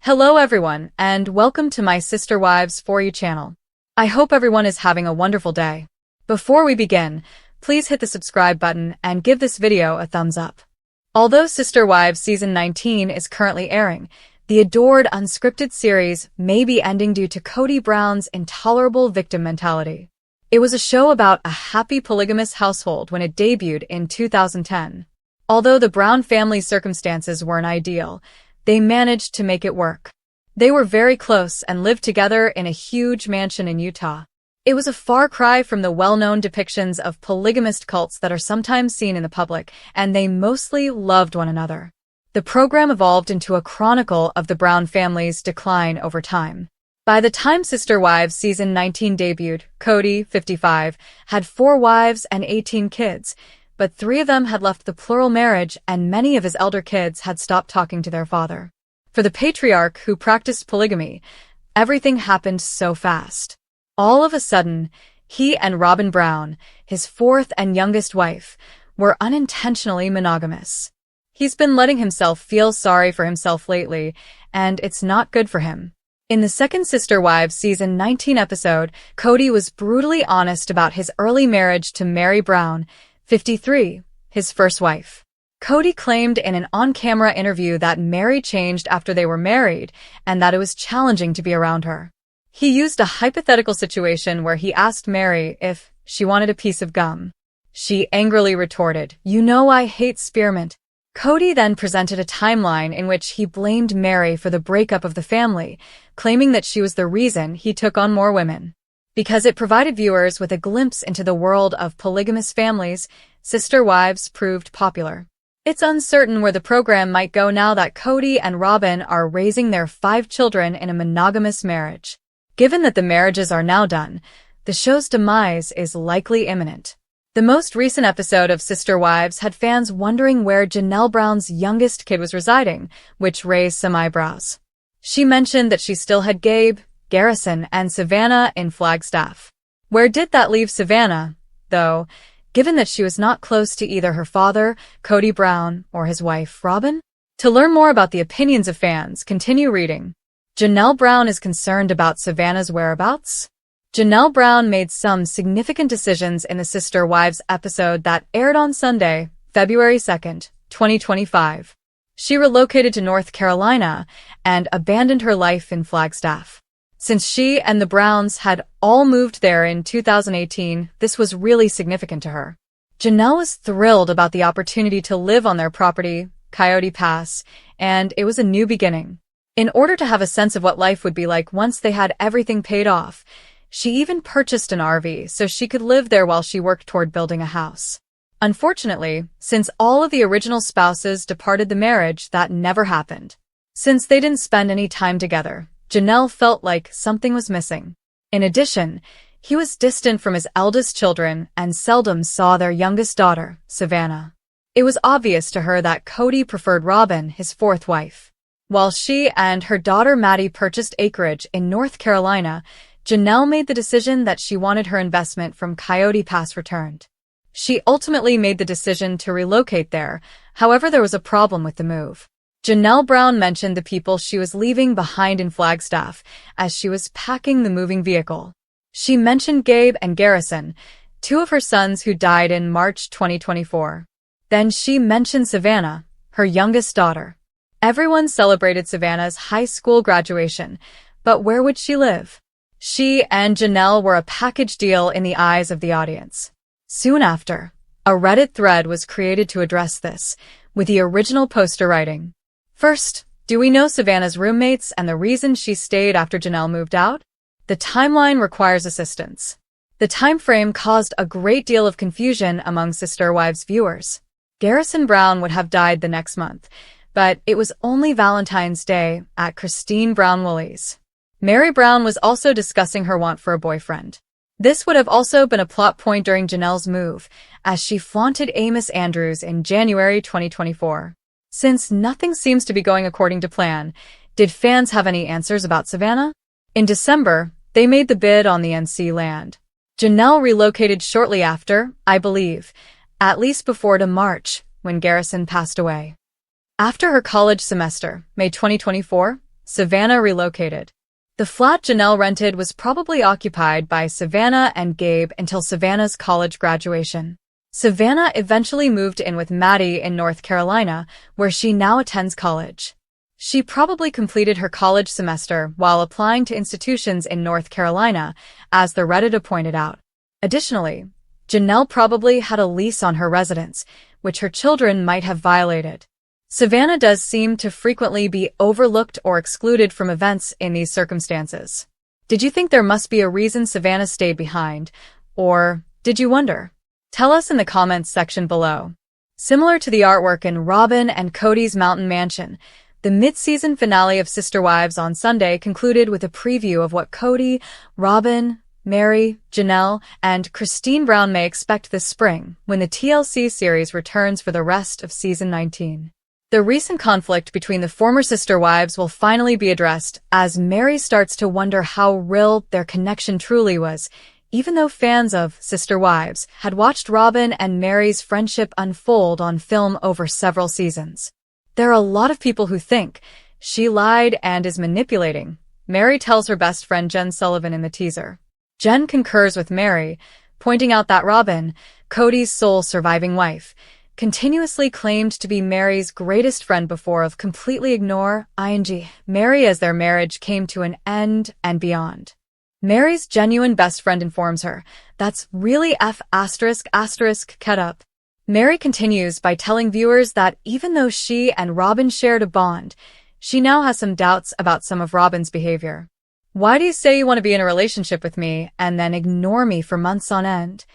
Hello everyone, and welcome to my Sister Wives For You channel. I hope everyone is having a wonderful day. Before we begin, please hit the subscribe button and give this video a thumbs up. Although Sister Wives Season 19 is currently airing, the adored unscripted series may be ending due to Kody Brown's intolerable victim mentality. It was a show about a happy polygamous household when it debuted in 2010. Although the Brown family's circumstances weren't ideal, they managed to make it work. They were very close and lived together in a huge mansion in Utah. It was a far cry from the well-known depictions of polygamist cults that are sometimes seen in the public, and they mostly loved one another. The program evolved into a chronicle of the Brown family's decline over time. By the time Sister Wives Season 19 debuted, Kody, 55, had 4 wives and 18 kids, but 3 of them had left the plural marriage and many of his elder kids had stopped talking to their father. For the patriarch who practiced polygamy, everything happened so fast. All of a sudden, he and Robyn Brown, his 4th and youngest wife, were unintentionally monogamous. He's been letting himself feel sorry for himself lately, and it's not good for him. In the second Sister Wives Season 19 episode, Kody was brutally honest about his early marriage to Mary Brown, 53, his first wife. Kody claimed in an on-camera interview that Mary changed after they were married and that it was challenging to be around her. He used a hypothetical situation where he asked Mary if she wanted a piece of gum. She angrily retorted, "You know I hate spearmint." Kody then presented a timeline in which he blamed Mary for the breakup of the family, claiming that she was the reason he took on more women. Because it provided viewers with a glimpse into the world of polygamous families, Sister Wives proved popular. It's uncertain where the program might go now that Kody and Robyn are raising their 5 children in a monogamous marriage. Given that the marriages are now done, the show's demise is likely imminent. The most recent episode of Sister Wives had fans wondering where Janelle Brown's youngest kid was residing, which raised some eyebrows. She mentioned that she still had Gabe, Garrison, and Savannah in Flagstaff. Where did that leave Savannah, though, given that she was not close to either her father, Kody Brown, or his wife, Robyn? To learn more about the opinions of fans, continue reading. Janelle Brown is concerned about Savannah's whereabouts? Janelle Brown made some significant decisions in the Sister Wives episode that aired on Sunday, February 2nd, 2025. She relocated to North Carolina and abandoned her life in Flagstaff. Since she and the Browns had all moved there in 2018, this was really significant to her. Janelle was thrilled about the opportunity to live on their property, Coyote Pass, and it was a new beginning. In order to have a sense of what life would be like once they had everything paid off, she even purchased an RV so she could live there while she worked toward building a house. Unfortunately, since all of the original spouses departed the marriage, that never happened. Since they didn't spend any time together, Janelle felt like something was missing. In addition, he was distant from his eldest children and seldom saw their youngest daughter, Savannah. It was obvious to her that Kody preferred Robyn, his 4th wife. While she and her daughter Maddie purchased acreage in North Carolina, Janelle made the decision that she wanted her investment from Coyote Pass returned. She ultimately made the decision to relocate there, however there was a problem with the move. Janelle Brown mentioned the people she was leaving behind in Flagstaff as she was packing the moving vehicle. She mentioned Gabe and Garrison, 2 of her sons who died in March 2024. Then she mentioned Savannah, her youngest daughter. Everyone celebrated Savannah's high school graduation, but where would she live? She and Janelle were a package deal in the eyes of the audience. Soon after, a Reddit thread was created to address this, with the original poster writing, "First, do we know Savannah's roommates and the reason she stayed after Janelle moved out? The timeline requires assistance." The time frame caused a great deal of confusion among Sister Wives viewers. Garrison Brown would have died the next month, but it was only Valentine's Day at Christine Brown Woolley's. Mary Brown was also discussing her want for a boyfriend. This would have also been a plot point during Janelle's move, as she flaunted Amos Andrews in January 2024. Since nothing seems to be going according to plan, did fans have any answers about Savannah? In December, they made the bid on the NC land. Janelle relocated shortly after, I believe, at least before to March, when Garrison passed away. After her college semester, May 2024, Savannah relocated. The flat Janelle rented was probably occupied by Savannah and Gabe until Savannah's college graduation. Savannah eventually moved in with Maddie in North Carolina, where she now attends college. She probably completed her college semester while applying to institutions in North Carolina, as the Reddit pointed out. Additionally, Janelle probably had a lease on her residence, which her children might have violated. Savannah does seem to frequently be overlooked or excluded from events in these circumstances. Did you think there must be a reason Savannah stayed behind, or did you wonder? Tell us in the comments section below. Similar to the artwork in Robyn and Kody's mountain mansion, the mid-season finale of Sister Wives on Sunday concluded with a preview of what Kody, Robyn, Meri, Janelle, and Christine Brown may expect this spring when the TLC series returns for the rest of Season 19. The recent conflict between the former sister wives will finally be addressed as Meri starts to wonder how real their connection truly was, even though fans of Sister Wives had watched Robyn and Meri's friendship unfold on film over several seasons. There are a lot of people who think she lied and is manipulating, Meri tells her best friend Jen Sullivan in the teaser. Jen concurs with Meri, pointing out that Robyn, Kody's sole surviving wife, continuously claimed to be Meri's greatest friend before of completely ignore Meri as their marriage came to an end and beyond. Meri's genuine best friend informs her, that's really *******. Meri continues by telling viewers that even though she and Robyn shared a bond, she now has some doubts about some of Robyn's behavior. Why do you say you want to be in a relationship with me and then ignore me for months on end?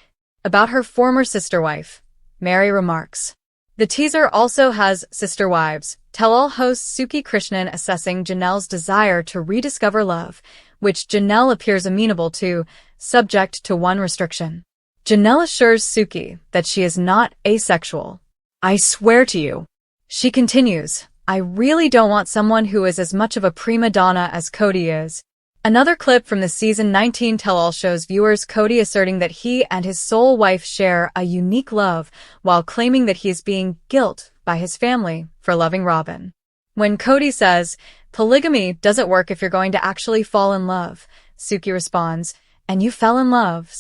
About her former sister wife, Meri remarks. The teaser also has Sister Wives tell-all host Suki Krishnan assessing Janelle's desire to rediscover love, which Janelle appears amenable to, subject to one restriction. Janelle assures Suki that she is not asexual. I swear to you. She continues, I really don't want someone who is as much of a prima donna as Kody is. Another clip from the Season 19 tell-all shows viewers Kody asserting that he and his sole wife share a unique love, while claiming that he is being guilted by his family for loving Robyn. When Kody says, polygamy doesn't work if you're going to actually fall in love, Suki responds, and you fell in love.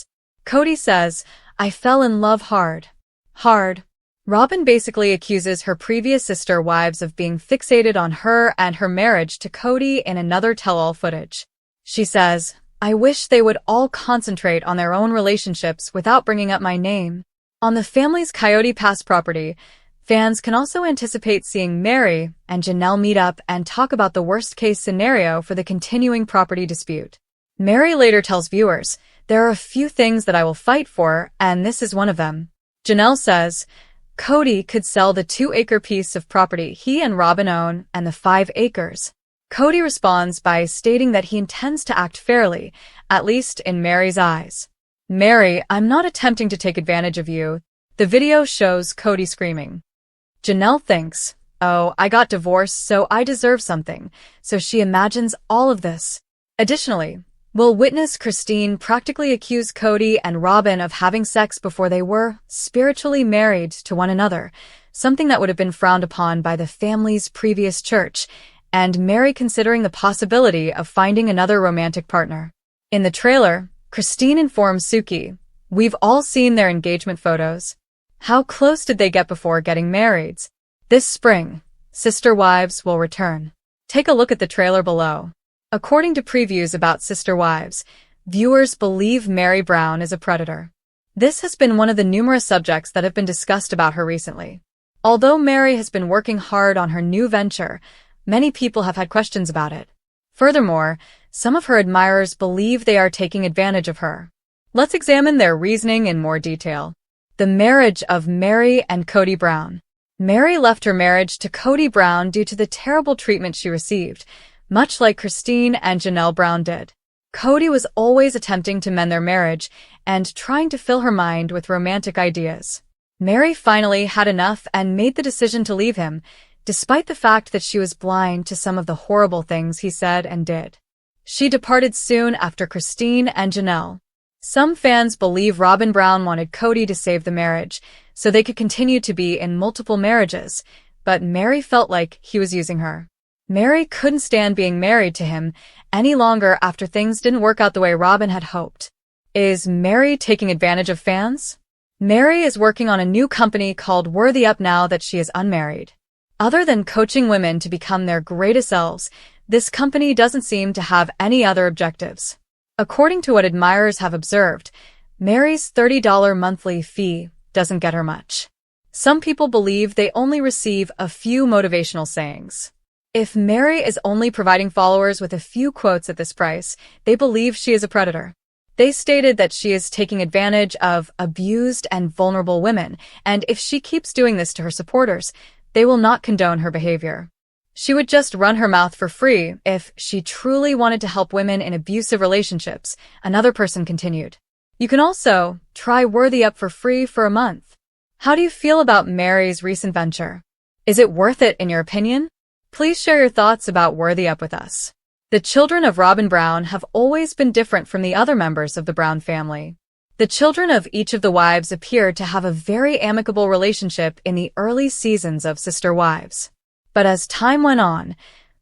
Kody says, I fell in love hard. Hard. Robyn basically accuses her previous sister wives of being fixated on her and her marriage to Kody in another tell-all footage. She says, I wish they would all concentrate on their own relationships without bringing up my name. On the family's Coyote Pass property, fans can also anticipate seeing Meri and Janelle meet up and talk about the worst-case scenario for the continuing property dispute. Meri later tells viewers, there are a few things that I will fight for, and this is one of them. Janelle says, Kody could sell the 2-acre piece of property he and Robyn own and the 5 acres. Kody responds by stating that he intends to act fairly, at least in Meri's eyes. Meri, I'm not attempting to take advantage of you. The video shows Kody screaming. Janelle thinks, oh, I got divorced, so I deserve something, so she imagines all of this. Additionally, we'll witness Christine practically accuse Kody and Robyn of having sex before they were spiritually married to one another, something that would have been frowned upon by the family's previous church, and Meri considering the possibility of finding another romantic partner. In the trailer, Christine informs Suki, we've all seen their engagement photos. How close did they get before getting married? This spring, Sister Wives will return. Take a look at the trailer below. According to previews about Sister Wives, viewers believe Meri Brown is a predator. This has been one of the numerous subjects that have been discussed about her recently. Although Meri has been working hard on her new venture, many people have had questions about it. Furthermore, some of her admirers believe they are taking advantage of her. Let's examine their reasoning in more detail. The marriage of Meri and Kody Brown. Meri left her marriage to Kody Brown due to the terrible treatment she received, much like Christine and Janelle Brown did. Kody was always attempting to mend their marriage and trying to fill her mind with romantic ideas. Meri finally had enough and made the decision to leave him, despite the fact that she was blind to some of the horrible things he said and did. She departed soon after Christine and Janelle. Some fans believe Robyn Brown wanted Kody to save the marriage, so they could continue to be in multiple marriages, but Meri felt like he was using her. Mary couldn't stand being married to him any longer after things didn't work out the way Robyn had hoped. Is Mary taking advantage of fans? Mary is working on a new company called Worthy Up now that she is unmarried. Other than coaching women to become their greatest selves, this company doesn't seem to have any other objectives. According to what admirers have observed, Mary's $30 monthly fee doesn't get her much. Some people believe they only receive a few motivational sayings. If Mary is only providing followers with a few quotes at this price, they believe she is a predator. They stated that she is taking advantage of abused and vulnerable women, and if she keeps doing this to her supporters, they will not condone her behavior. She would just run her mouth for free if she truly wanted to help women in abusive relationships, another person continued. You can also try Worthy Up for free for a month. How do you feel about Mary's recent venture? Is it worth it in your opinion? Please share your thoughts about Worthy Up with us. The children of Robyn Brown have always been different from the other members of the Brown family. The children of each of the wives appeared to have a very amicable relationship in the early seasons of Sister Wives. But as time went on,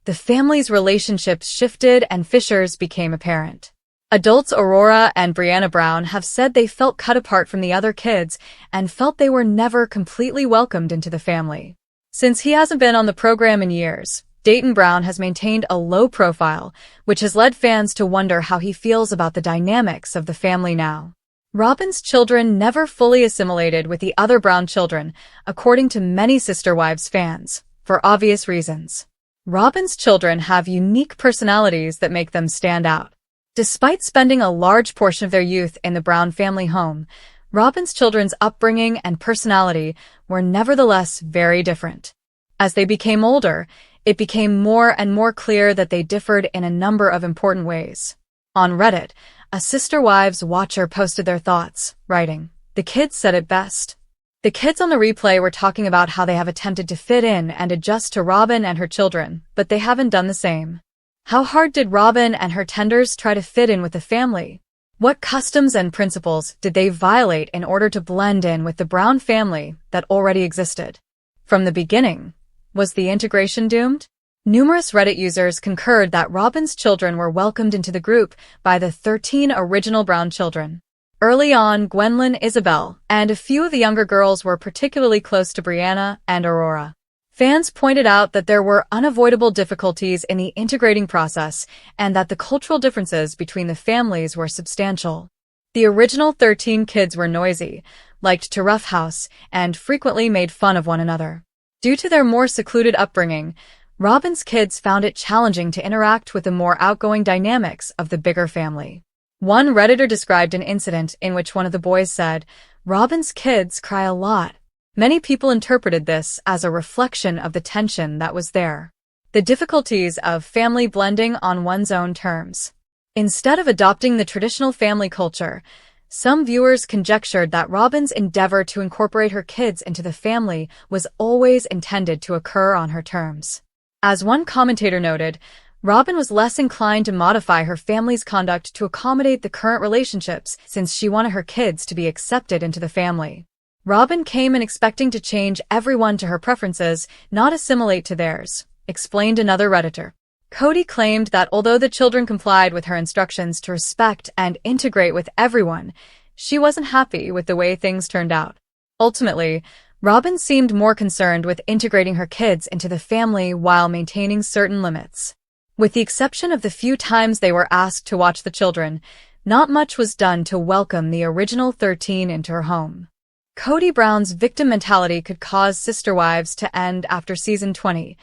the family's relationships shifted and fissures became apparent. Adults Aurora and Brianna Brown have said they felt cut apart from the other kids and felt they were never completely welcomed into the family. Since he hasn't been on the program in years, Dayton Brown has maintained a low profile, which has led fans to wonder how he feels about the dynamics of the family now. Robyn's children never fully assimilated with the other Brown children, according to many Sister Wives fans, for obvious reasons. Robyn's children have unique personalities that make them stand out. Despite spending a large portion of their youth in the Brown family home, Robyn's children's upbringing and personality were nevertheless very different. As they became older, it became more and more clear that they differed in a number of important ways. On Reddit, a Sister Wives watcher posted their thoughts, writing, "The kids said it best." The kids on the replay were talking about how they have attempted to fit in and adjust to Robyn and her children, but they haven't done the same. How hard did Robyn and her tenders try to fit in with the family? What customs and principles did they violate in order to blend in with the Brown family that already existed? From the beginning, was the integration doomed? Numerous Reddit users concurred that Robyn's children were welcomed into the group by the 13 original Brown children. Early on, Gwendolyn, Isabel, and a few of the younger girls were particularly close to Brianna and Aurora. Fans pointed out that there were unavoidable difficulties in the integrating process and that the cultural differences between the families were substantial. The original 13 kids were noisy, liked to roughhouse, and frequently made fun of one another. Due to their more secluded upbringing, Robyn's kids found it challenging to interact with the more outgoing dynamics of the bigger family. One Redditor described an incident in which one of the boys said, "Robyn's kids cry a lot." Many people interpreted this as a reflection of the tension that was there. The difficulties of family blending on one's own terms. Instead of adopting the traditional family culture, some viewers conjectured that Robyn's endeavor to incorporate her kids into the family was always intended to occur on her terms. As one commentator noted, Robyn was less inclined to modify her family's conduct to accommodate the current relationships since she wanted her kids to be accepted into the family. Robyn came in expecting to change everyone to her preferences, not assimilate to theirs, explained another Redditor. Kody claimed that although the children complied with her instructions to respect and integrate with everyone, she wasn't happy with the way things turned out. Ultimately, Robyn seemed more concerned with integrating her kids into the family while maintaining certain limits. With the exception of the few times they were asked to watch the children, not much was done to welcome the original 13 into her home. Kody Brown's victim mentality could cause Sister Wives to end after season 20.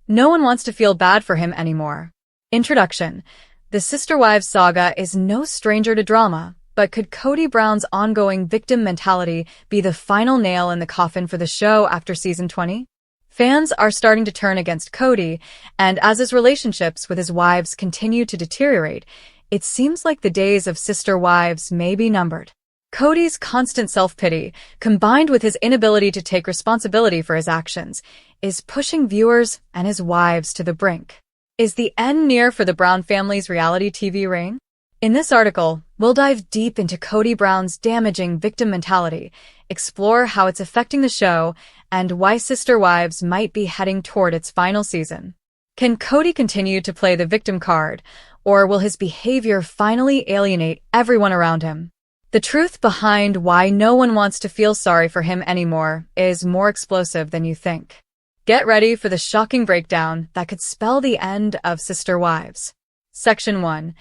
No one wants to feel bad for him anymore. Introduction. The Sister Wives saga is no stranger to drama, but could Kody Brown's ongoing victim mentality be the final nail in the coffin for the show after season 20? Fans are starting to turn against Kody, and as his relationships with his wives continue to deteriorate, it seems like the days of Sister Wives may be numbered. Kody's constant self-pity, combined with his inability to take responsibility for his actions, is pushing viewers and his wives to the brink. Is the end near for the Brown family's reality TV reign? In this article, we'll dive deep into Kody Brown's damaging victim mentality, explore how it's affecting the show, and why Sister Wives might be heading toward its final season. Can Kody continue to play the victim card, or will his behavior finally alienate everyone around him? The truth behind why no one wants to feel sorry for him anymore is more explosive than you think. Get ready for the shocking breakdown that could spell the end of Sister Wives. Section 1.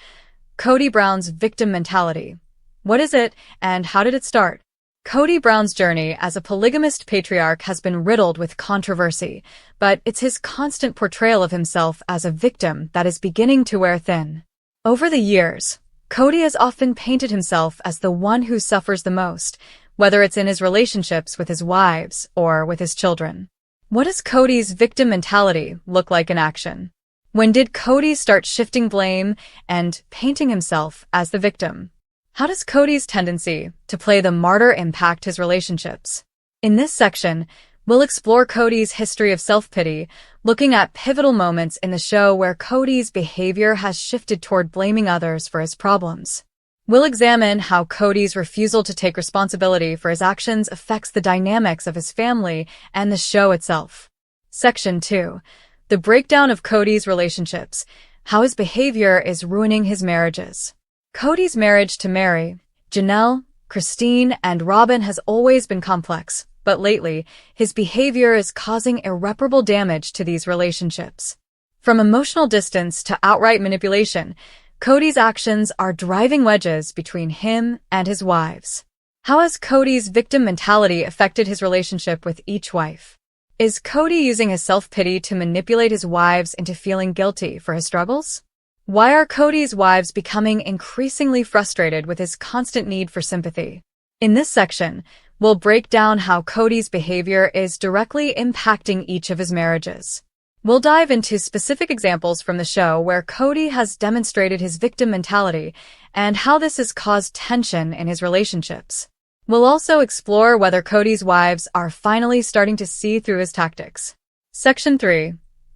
Kody Brown's Victim Mentality. What is it, and how did it start? Kody Brown's journey as a polygamist patriarch has been riddled with controversy, but it's his constant portrayal of himself as a victim that is beginning to wear thin. Over the years, Kody has often painted himself as the one who suffers the most, whether it's in his relationships with his wives or with his children. What does Kody's victim mentality look like in action? When did Kody start shifting blame and painting himself as the victim? How does Kody's tendency to play the martyr impact his relationships? In this section, we'll explore Kody's history of self-pity, looking at pivotal moments in the show where Kody's behavior has shifted toward blaming others for his problems. We'll examine how Kody's refusal to take responsibility for his actions affects the dynamics of his family and the show itself. Section 2. The breakdown of Kody's relationships, how his behavior is ruining his marriages. Kody's marriage to Meri, Janelle, Christine, and Robyn has always been complex, but lately, his behavior is causing irreparable damage to these relationships. From emotional distance to outright manipulation, Kody's actions are driving wedges between him and his wives. How has Kody's victim mentality affected his relationship with each wife? Is Kody using his self-pity to manipulate his wives into feeling guilty for his struggles? Why are Kody's wives becoming increasingly frustrated with his constant need for sympathy? In this section, we'll break down how Kody's behavior is directly impacting each of his marriages. We'll dive into specific examples from the show where Kody has demonstrated his victim mentality and how this has caused tension in his relationships. We'll also explore whether Kody's wives are finally starting to see through his tactics. Section 3.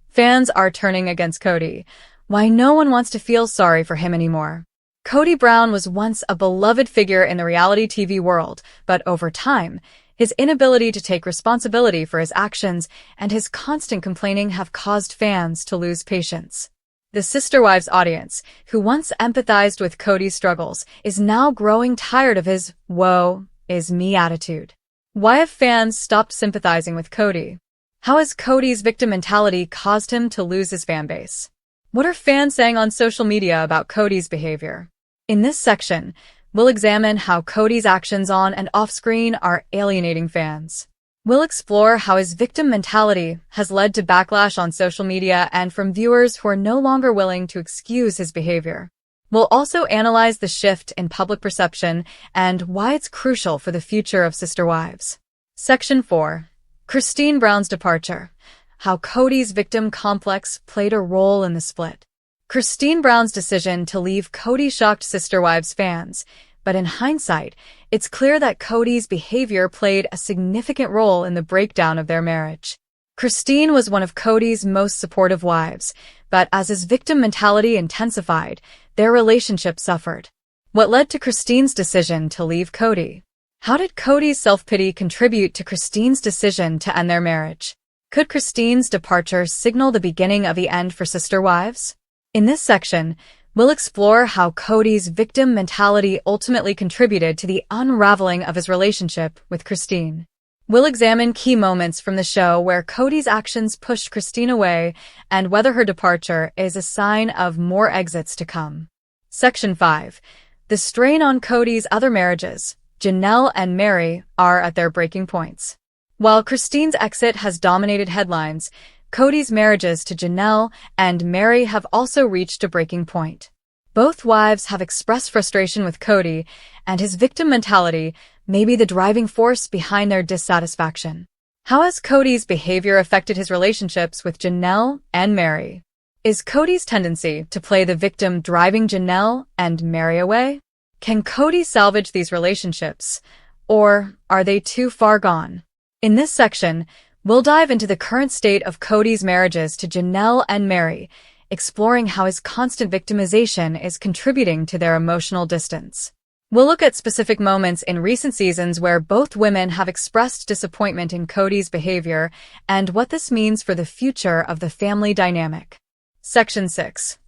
Fans are turning against Kody. Why no one wants to feel sorry for him anymore. Kody Brown was once a beloved figure in the reality TV world, but over time, his inability to take responsibility for his actions and his constant complaining have caused fans to lose patience. The Sister Wives audience, who once empathized with Kody's struggles, is now growing tired of his "woe is me" attitude. Why have fans stopped sympathizing with Kody? How has Kody's victim mentality caused him to lose his fanbase? What are fans saying on social media about Kody's behavior? In this section, we'll examine how Kody's actions on and off-screen are alienating fans. We'll explore how his victim mentality has led to backlash on social media and from viewers who are no longer willing to excuse his behavior. We'll also analyze the shift in public perception and why it's crucial for the future of Sister Wives. Section 4. Christine Brown's departure. How Kody's victim complex played a role in the split. Christine Brown's decision to leave Kody shocked Sister Wives fans, but in hindsight, it's clear that Kody's behavior played a significant role in the breakdown of their marriage. Christine was one of Kody's most supportive wives, but as his victim mentality intensified, their relationship suffered. What led to Christine's decision to leave Kody? How did Kody's self-pity contribute to Christine's decision to end their marriage? Could Christine's departure signal the beginning of the end for Sister Wives? In this section, we'll explore how Kody's victim mentality ultimately contributed to the unraveling of his relationship with Christine. We'll examine key moments from the show where Kody's actions pushed Christine away and whether her departure is a sign of more exits to come. Section 5. The strain on Kody's other marriages, Janelle and Meri, are at their breaking points. While Christine's exit has dominated headlines, Kody's marriages to Janelle and Meri have also reached a breaking point. Both wives have expressed frustration with Kody, and his victim mentality may be the driving force behind their dissatisfaction. How has Kody's behavior affected his relationships with Janelle and Meri? Is Kody's tendency to play the victim driving Janelle and Meri away? Can Kody salvage these relationships, or are they too far gone? In this section, we'll dive into the current state of Kody's marriages to Janelle and Meri, exploring how his constant victimization is contributing to their emotional distance. We'll look at specific moments in recent seasons where both women have expressed disappointment in Kody's behavior and what this means for the future of the family dynamic. Section 6.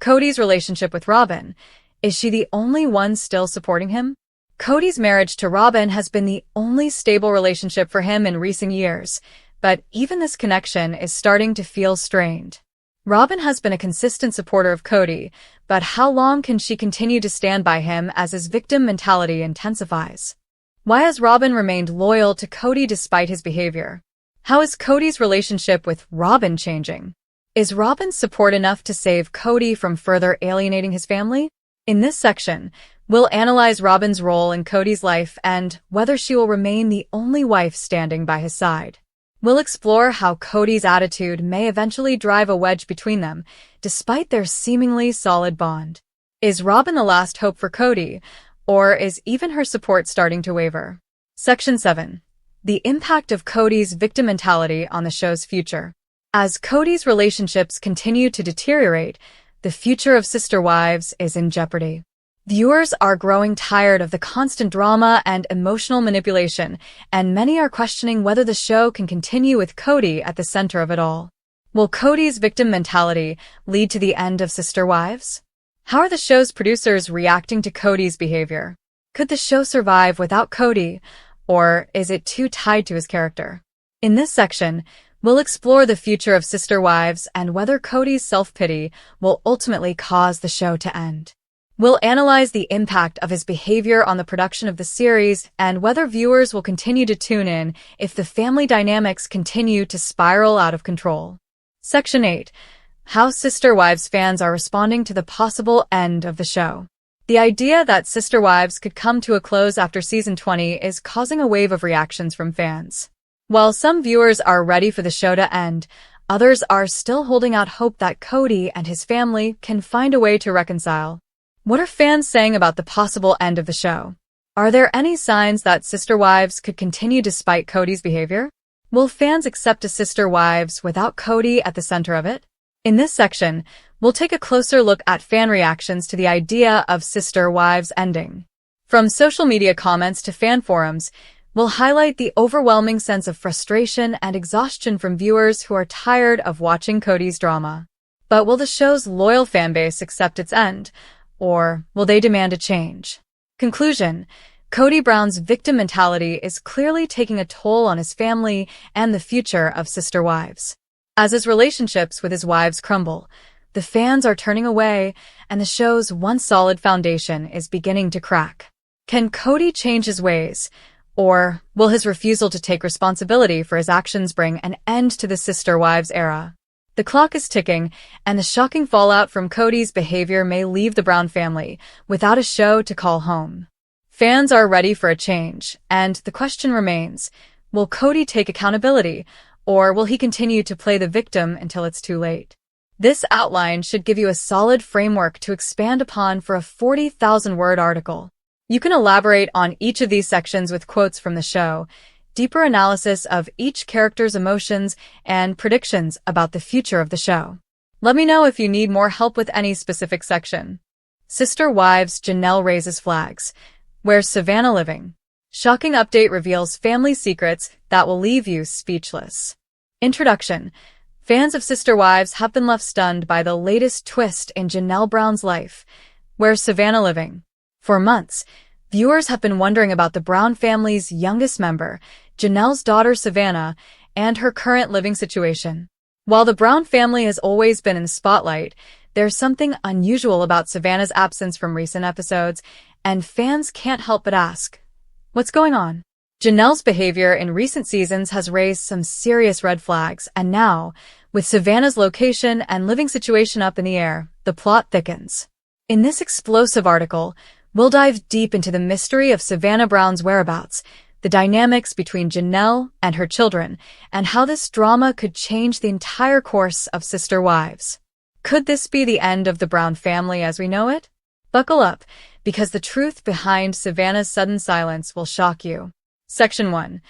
Kody's relationship with Robyn. Is she the only one still supporting him? Kody's marriage to Robyn has been the only stable relationship for him in recent years, but even this connection is starting to feel strained. Robyn has been a consistent supporter of Kody, but how long can she continue to stand by him as his victim mentality intensifies? Why has Robyn remained loyal to Kody despite his behavior? How is Kody's relationship with Robyn changing? Is Robyn's support enough to save Kody from further alienating his family? In this section, we'll analyze Robyn's role in Kody's life and whether she will remain the only wife standing by his side. We'll explore how Kody's attitude may eventually drive a wedge between them, despite their seemingly solid bond. Is Robyn the last hope for Kody, or is even her support starting to waver? Section 7. The impact of Kody's victim mentality on the show's future. As Kody's relationships continue to deteriorate, the future of Sister Wives is in jeopardy. Viewers are growing tired of the constant drama and emotional manipulation, and many are questioning whether the show can continue with Kody at the center of it all. Will Kody's victim mentality lead to the end of Sister Wives? How are the show's producers reacting to Kody's behavior? Could the show survive without Kody, or is it too tied to his character? In this section, we'll explore the future of Sister Wives and whether Kody's self-pity will ultimately cause the show to end. We'll analyze the impact of his behavior on the production of the series and whether viewers will continue to tune in if the family dynamics continue to spiral out of control. Section 8. How Sister Wives fans are responding to the possible end of the show. The idea that Sister Wives could come to a close after season 20 is causing a wave of reactions from fans. While some viewers are ready for the show to end, others are still holding out hope that Kody and his family can find a way to reconcile. What are fans saying about the possible end of the show? Are there any signs that Sister Wives could continue despite Kody's behavior? Will fans accept a Sister Wives without Kody at the center of it? In this section, we'll take a closer look at fan reactions to the idea of Sister Wives ending. From social media comments to fan forums, we'll highlight the overwhelming sense of frustration and exhaustion from viewers who are tired of watching Kody's drama. But will the show's loyal fanbase accept its end, or will they demand a change? Conclusion: Kody Brown's victim mentality is clearly taking a toll on his family and the future of Sister Wives. As his relationships with his wives crumble, the fans are turning away, and the show's once solid foundation is beginning to crack. Can Kody change his ways? Or will his refusal to take responsibility for his actions bring an end to the Sister Wives era? The clock is ticking, and the shocking fallout from Kody's behavior may leave the Brown family without a show to call home. Fans are ready for a change, and the question remains, will Kody take accountability, or will he continue to play the victim until it's too late? This outline should give you a solid framework to expand upon for a 40,000-word article. You can elaborate on each of these sections with quotes from the show, deeper analysis of each character's emotions, and predictions about the future of the show. Let me know if you need more help with any specific section. Sister Wives Janelle raises flags. Where's Savannah living? Shocking update reveals family secrets that will leave you speechless. Introduction. Fans of Sister Wives have been left stunned by the latest twist in Janelle Brown's life. Where's Savannah living? For months, viewers have been wondering about the Brown family's youngest member, Janelle's daughter Savannah, and her current living situation. While the Brown family has always been in the spotlight, there's something unusual about Savannah's absence from recent episodes, and fans can't help but ask, what's going on? Janelle's behavior in recent seasons has raised some serious red flags, and now, with Savannah's location and living situation up in the air, the plot thickens. In this explosive article, we'll dive deep into the mystery of Savannah Brown's whereabouts, the dynamics between Janelle and her children, and how this drama could change the entire course of Sister Wives. Could this be the end of the Brown family as we know it? Buckle up, because the truth behind Savannah's sudden silence will shock you. Section 1.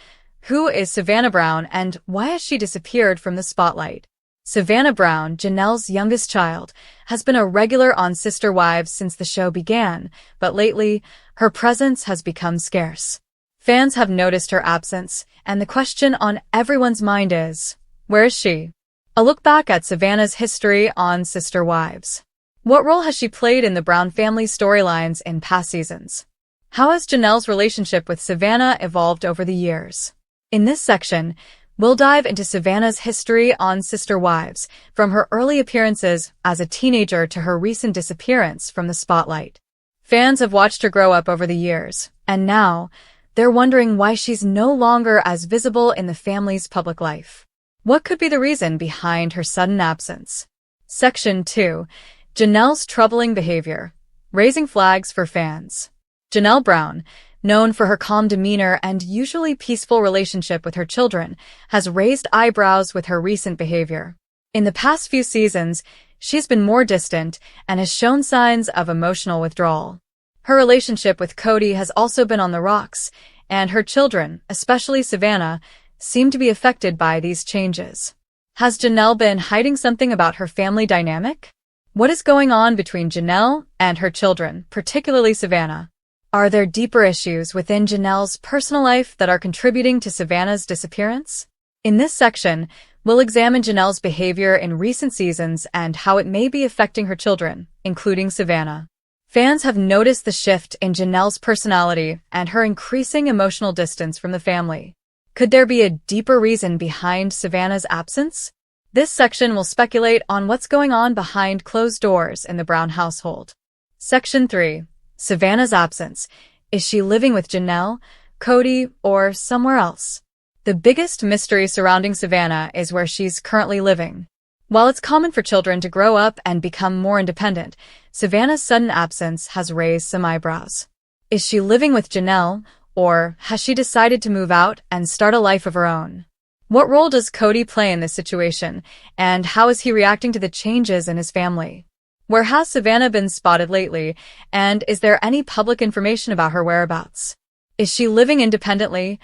Who is Savannah Brown and why has she disappeared from the spotlight? Savannah Brown, Janelle's youngest child, has been a regular on Sister Wives since the show began, but lately, her presence has become scarce. Fans have noticed her absence, and the question on everyone's mind is, where is she? A look back at Savannah's history on Sister Wives. What role has she played in the Brown family storylines in past seasons? How has Janelle's relationship with Savannah evolved over the years? In this section, we'll dive into Savannah's history on Sister Wives, from her early appearances as a teenager to her recent disappearance from the spotlight. Fans have watched her grow up over the years, and now, they're wondering why she's no longer as visible in the family's public life. What could be the reason behind her sudden absence? Section 2. Janelle's troubling behavior. Raising flags for fans. Janelle Brown, known for her calm demeanor and usually peaceful relationship with her children, has raised eyebrows with her recent behavior. In the past few seasons, she's been more distant and has shown signs of emotional withdrawal. Her relationship with Kody has also been on the rocks, and her children, especially Savannah, seem to be affected by these changes. Has Janelle been hiding something about her family dynamic? What is going on between Janelle and her children, particularly Savannah? Are there deeper issues within Janelle's personal life that are contributing to Savannah's disappearance? In this section, we'll examine Janelle's behavior in recent seasons and how it may be affecting her children, including Savannah. Fans have noticed the shift in Janelle's personality and her increasing emotional distance from the family. Could there be a deeper reason behind Savannah's absence? This section will speculate on what's going on behind closed doors in the Brown household. Section 3. Savannah's absence. Is she living with Janelle, Kody, or somewhere else? The biggest mystery surrounding Savannah is where she's currently living. While it's common for children to grow up and become more independent, Savannah's sudden absence has raised some eyebrows. Is she living with Janelle, or has she decided to move out and start a life of her own? What role does Kody play in this situation, and how is he reacting to the changes in his family? Where has Savannah been spotted lately, and is there any public information about her whereabouts? Is she living independently,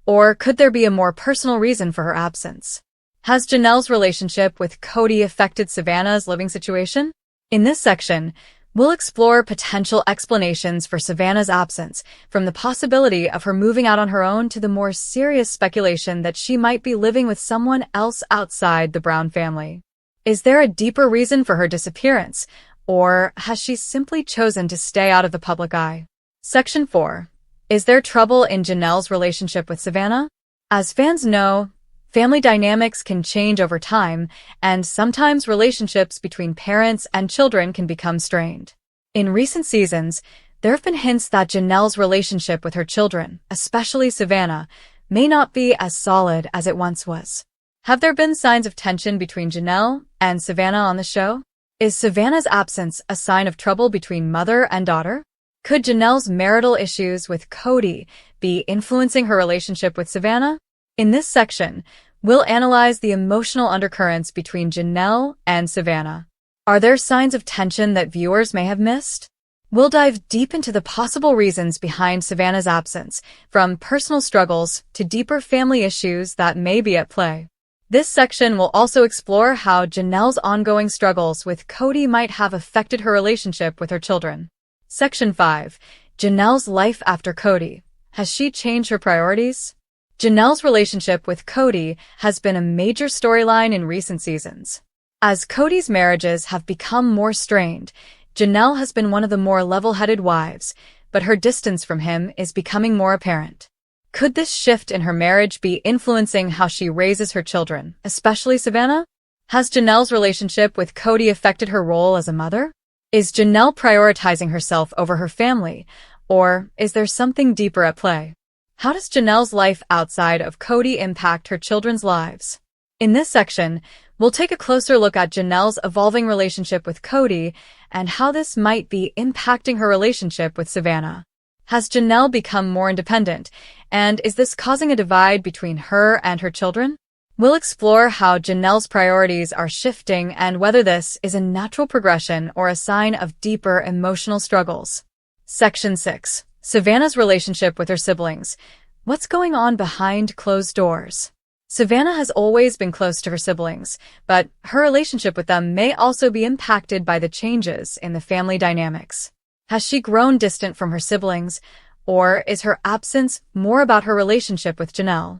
or could there be a more personal reason for her absence? Has Janelle's relationship with Kody affected Savannah's living situation? In this section, we'll explore potential explanations for Savannah's absence, from the possibility of her moving out on her own to the more serious speculation that she might be living with someone else outside the Brown family. Is there a deeper reason for her disappearance, or has she simply chosen to stay out of the public eye? Section 4. Is there trouble in Janelle's relationship with Savannah? As fans know, family dynamics can change over time, and sometimes relationships between parents and children can become strained. In recent seasons, there have been hints that Janelle's relationship with her children, especially Savannah, may not be as solid as it once was. Have there been signs of tension between Janelle and Savannah on the show? Is Savannah's absence a sign of trouble between mother and daughter? Could Janelle's marital issues with Kody be influencing her relationship with Savannah? In this section, we'll analyze the emotional undercurrents between Janelle and Savannah. Are there signs of tension that viewers may have missed? We'll dive deep into the possible reasons behind Savannah's absence, from personal struggles to deeper family issues that may be at play. This section will also explore how Janelle's ongoing struggles with Kody might have affected her relationship with her children. Section 5. Janelle's life after Kody. Has she changed her priorities? Janelle's relationship with Kody has been a major storyline in recent seasons. As Kody's marriages have become more strained, Janelle has been one of the more level-headed wives, but her distance from him is becoming more apparent. Could this shift in her marriage be influencing how she raises her children, especially Savannah? Has Janelle's relationship with Kody affected her role as a mother? Is Janelle prioritizing herself over her family, or is there something deeper at play? How does Janelle's life outside of Kody impact her children's lives? In this section, we'll take a closer look at Janelle's evolving relationship with Kody and how this might be impacting her relationship with Savannah. Has Janelle become more independent, and is this causing a divide between her and her children? We'll explore how Janelle's priorities are shifting and whether this is a natural progression or a sign of deeper emotional struggles. Section 6. Savannah's relationship with her siblings. What's going on behind closed doors? Savannah has always been close to her siblings, but her relationship with them may also be impacted by the changes in the family dynamics. Has she grown distant from her siblings, or is her absence more about her relationship with Janelle?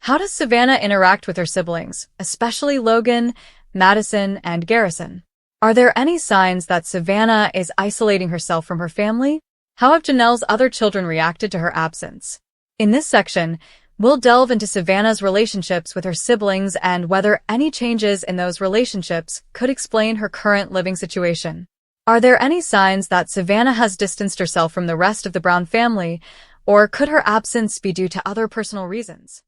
How does Savannah interact with her siblings, especially Logan, Madison, and Garrison? Are there any signs that Savannah is isolating herself from her family? How have Janelle's other children reacted to her absence? In this section, we'll delve into Savannah's relationships with her siblings and whether any changes in those relationships could explain her current living situation. Are there any signs that Savannah has distanced herself from the rest of the Brown family, or could her absence be due to other personal reasons?